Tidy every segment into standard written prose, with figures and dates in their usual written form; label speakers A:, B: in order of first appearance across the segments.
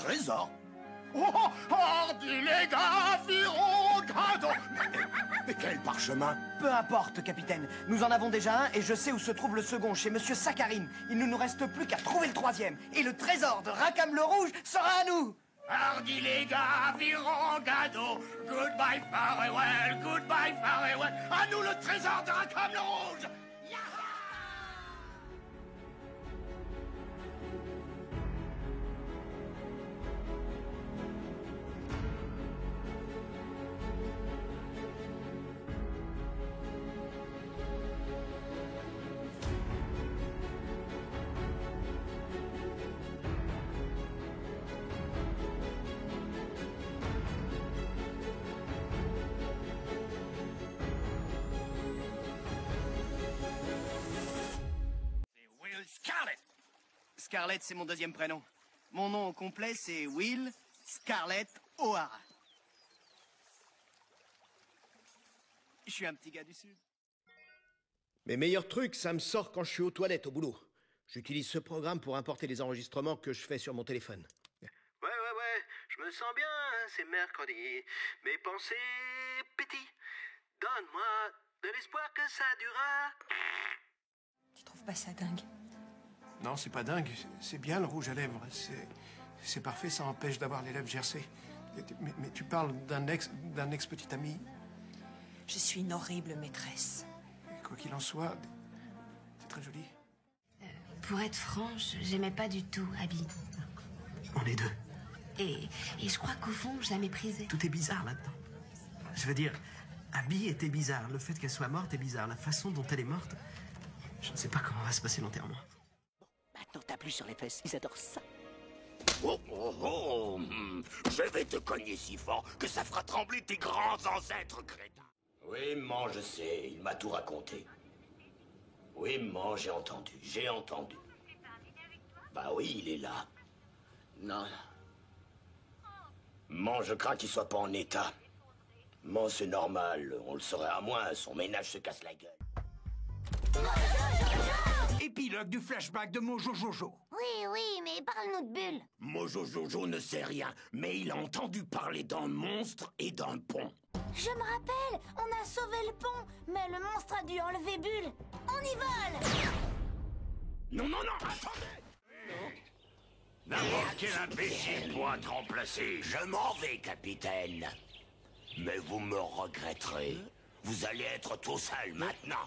A: trésor. Oh, hardi les gars, Virongado. Mais quel parchemin?
B: Peu importe, capitaine. Nous en avons déjà un et je sais où se trouve le second, chez Monsieur Sakharine. Il ne nous reste plus qu'à trouver le troisième. Et le trésor de Rackham le Rouge sera à nous.
A: Hardi les gars, Virongado. Goodbye, farewell, goodbye, farewell. À nous le trésor de Rackham le Rouge.
B: Scarlett. Scarlett, c'est mon deuxième prénom. Mon nom au complet, c'est Will Scarlett O'Hara. Je suis un petit gars du Sud.
C: Mes meilleurs trucs, ça me sort quand je suis aux toilettes au boulot. J'utilise ce programme pour importer les enregistrements que je fais sur mon téléphone.
D: Ouais, je me sens bien, hein, c'est mercredi. Mes pensées pétillent. Donne-moi de l'espoir que ça durera.
E: Tu trouves pas ça dingue?
F: Non, c'est pas dingue. C'est bien le rouge à lèvres. C'est parfait, ça empêche d'avoir les lèvres gercées. Mais tu parles d'un ex petit ami.
E: Je suis une horrible maîtresse.
F: Et quoi qu'il en soit, t'es très jolie.
G: Pour être franche, j'aimais pas du tout Abby.
D: On est deux.
G: Et je crois qu'au fond, je la méprisais.
D: Tout est bizarre là-dedans. Je veux dire, Abby était bizarre. Le fait qu'elle soit morte est bizarre. La façon dont elle est morte, je ne sais pas comment va se passer l'enterrement.
H: Maintenant, t'as plus sur les fesses. Ils adorent ça.
A: Je vais te cogner si fort que ça fera trembler tes grands ancêtres crétins. Oui, maman, je sais, il m'a tout raconté. Oui, maman, j'ai entendu. Bah oui, il est là. Non. Maman, je crains qu'il soit pas en état. Maman, c'est normal, on le saurait à moins, son ménage se casse la gueule.
I: Épilogue du flashback de Mojo Jojo.
J: Oui, mais parle-nous de Bulle.
A: Mojo Jojo ne sait rien, mais il a entendu parler d'un monstre et d'un pont.
J: Je me rappelle, on a sauvé le pont, mais le monstre a dû enlever Bulle. On y vole.
A: Non, attendez. N'importe quel imbécile pourra te remplacer. Je m'en vais, capitaine. Mais vous me regretterez. Vous allez être tout seul maintenant.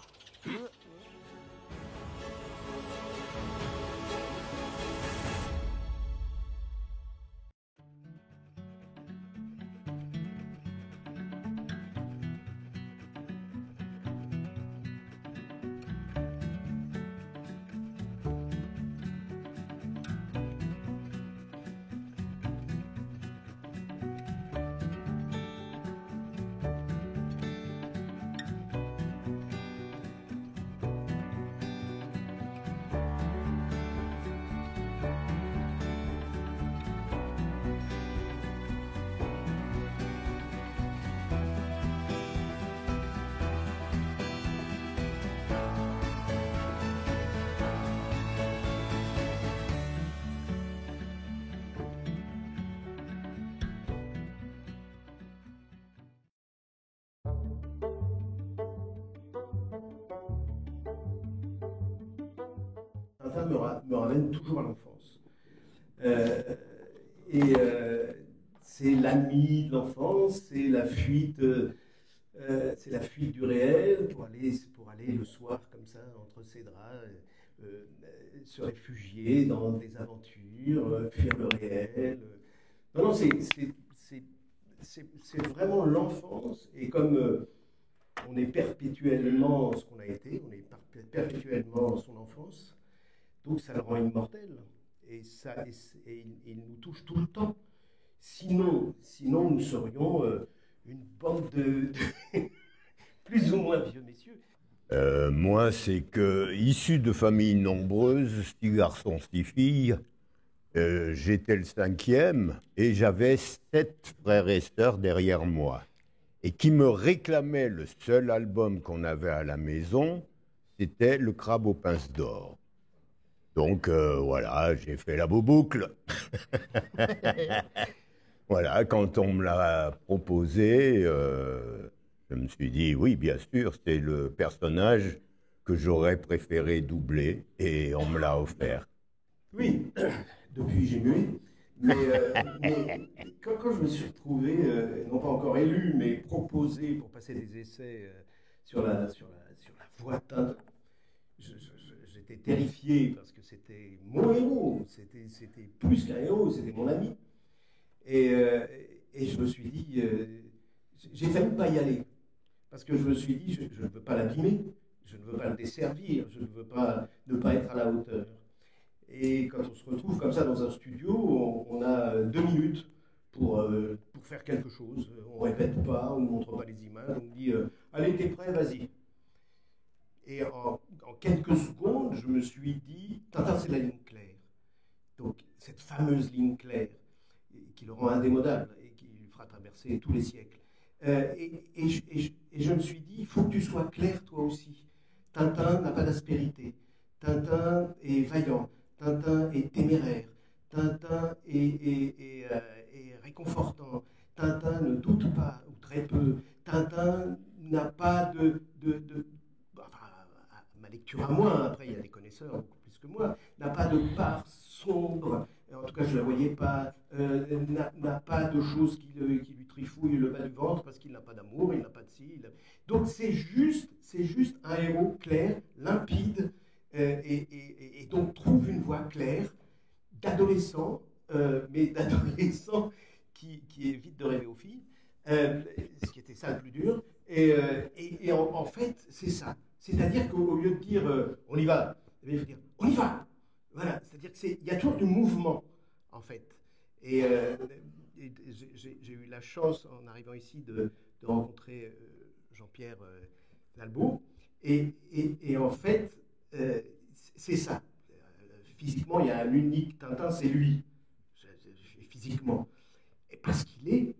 K: Me ramène toujours à l'enfance. C'est l'ami de l'enfance, c'est la fuite du réel pour aller le soir comme ça entre ses draps, se réfugier dans des aventures, fuir le réel. Non, c'est vraiment l'enfance, et comme on est perpétuellement ce qu'on a été, on est perpétuellement son enfance. Donc ça le rend immortel, et il nous touche tout le temps. Sinon nous serions une bande de plus ou moins vieux messieurs.
L: Moi, c'est que, issu de familles nombreuses, 6 garçons, 6 filles, j'étais le 5e, et j'avais 7 frères et sœurs derrière moi. Et qui me réclamaient le seul album qu'on avait à la maison, c'était Le Crabe aux pinces d'or. Donc voilà, j'ai fait la boucle. Voilà, quand on me l'a proposé, je me suis dit, oui, bien sûr, c'est le personnage que j'aurais préféré doubler, et on me l'a offert.
K: Oui, depuis j'ai mué. Mais quand je me suis retrouvé, non pas encore élu, mais proposé pour passer des essais sur la voix teinte, j'étais terrifié parce que c'était mon héros, c'était plus qu'un héros, c'était mon ami. Et je me suis dit, j'ai failli pas y aller, parce que je me suis dit, je ne veux pas l'abîmer, je ne veux pas le desservir, je ne veux pas ne pas être à la hauteur. Et quand on se retrouve comme ça dans un studio, on a 2 minutes pour faire quelque chose. On ne répète pas, on ne montre pas les images, on dit allez, t'es prêt, vas-y. Et en quelques secondes, je me suis dit, Tintin, c'est la ligne claire. Donc, cette fameuse ligne claire qui le rend indémodable et qui lui fera traverser tous les siècles. Et je me suis dit, il faut que tu sois clair toi aussi. Tintin n'a pas d'aspérité. Tintin est vaillant. Tintin est téméraire. Tintin est réconfortant. Tintin ne doute pas, ou très peu. Tintin n'a pas enfin, ma lecture à moi, après il y a des connaisseurs beaucoup plus que moi, n'a pas de part sombre, en tout cas je ne la voyais pas, n'a pas de choses qui lui trifouillent le bas du ventre parce qu'il n'a pas d'amour, il n'a pas de cils. Donc c'est juste un héros clair, limpide, et donc trouve une voix claire d'adolescent, mais d'adolescent qui évite de rêver aux filles, ce qui était ça le plus dur. Et en fait, c'est ça. C'est-à-dire qu'au lieu de dire on y va, il faut dire on y va. Voilà, c'est-à-dire qu'il y a toujours du mouvement, en fait. Et j'ai eu la chance, en arrivant ici, de rencontrer Jean-Pierre Lalbeau. Et en fait, c'est ça. Physiquement, il y a un unique Tintin, c'est lui. Physiquement. Et parce qu'il est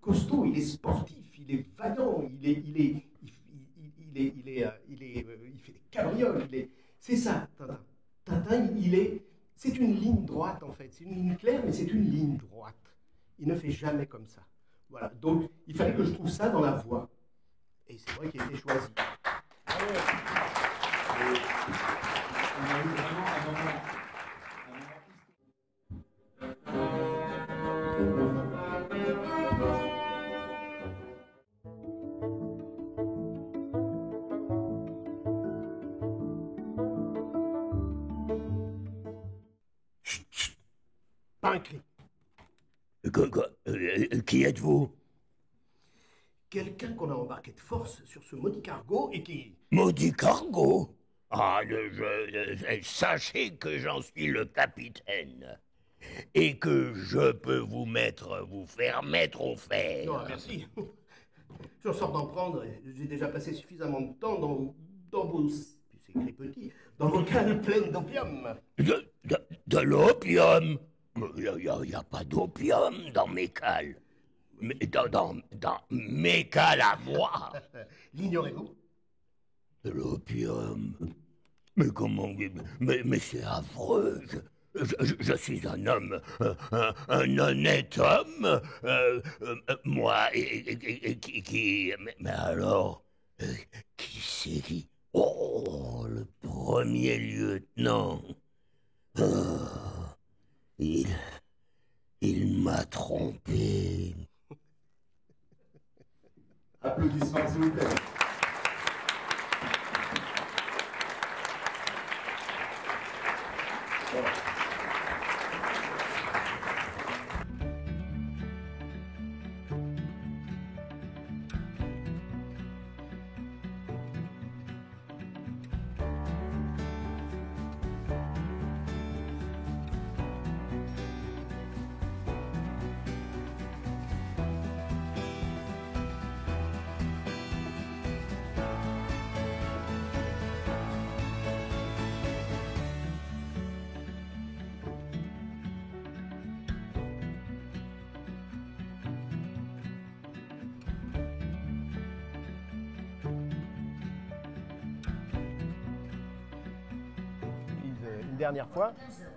K: costaud, il est sportif, il est vaillant, il fait des cabrioles. C'est ça, Tintin. Tintin, c'est une ligne droite en fait. C'est une ligne claire, mais c'est une ligne droite. Il ne fait jamais comme ça. Voilà. Donc, il fallait que je trouve ça dans la voix. Et c'est vrai qu'il a été choisi.
M: On a eu vraiment un moment.
K: Pas un cri.
A: Qui êtes-vous?
K: Quelqu'un qu'on a embarqué de force sur ce maudit cargo et qui...
A: Maudit cargo? Ah, sachez que j'en suis le capitaine. Et que je peux vous faire mettre au fer.
K: Non, merci. J'en sors d'en prendre. J'ai déjà passé suffisamment de temps dans vos... C'est écrit petit. Dans vos cales pleines d'opium.
A: De l'opium? Il n'y a pas d'opium dans mes cales. Mais dans mes cales à moi.
K: L'ignorez-vous?
A: De l'opium? Mais comment? Mais c'est affreux. Je suis un homme, un honnête homme, moi, qui... Mais alors, qui c'est qui? Oh, le premier lieutenant. Oh, il m'a trompé.
M: Applaudissements, s'il vous plaît.
K: dernière fois.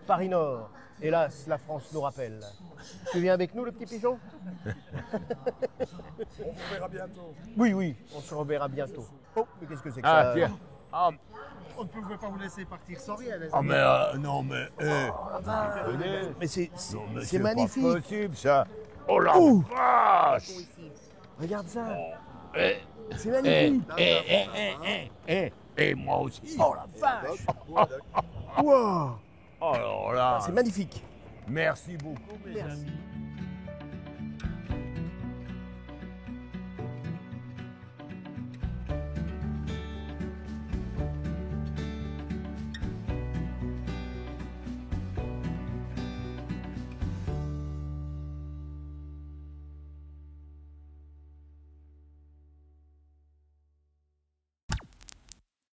K: Paris Nord. Hélas, la France nous rappelle. Tu viens avec nous, le petit pigeon?
N: On se reverra bientôt.
K: Oui, on se reverra bientôt. Oh, mais qu'est-ce que c'est que
L: Ah,
K: ça?
L: tiens. Ah,
N: On ne pouvait pas vous laisser partir sans rien, les
L: ah,
N: amis.
L: mais non, mais.
K: Mais c'est
L: Non, mais
K: c'est
L: pas
K: magnifique.
L: possible, ça. Oh la vache!
K: Regarde ça.
A: Eh,
K: C'est magnifique.
A: Et moi aussi.
K: Oh la vache. Wow.
L: Alors là,
K: C'est magnifique.
L: merci beaucoup, mes amis.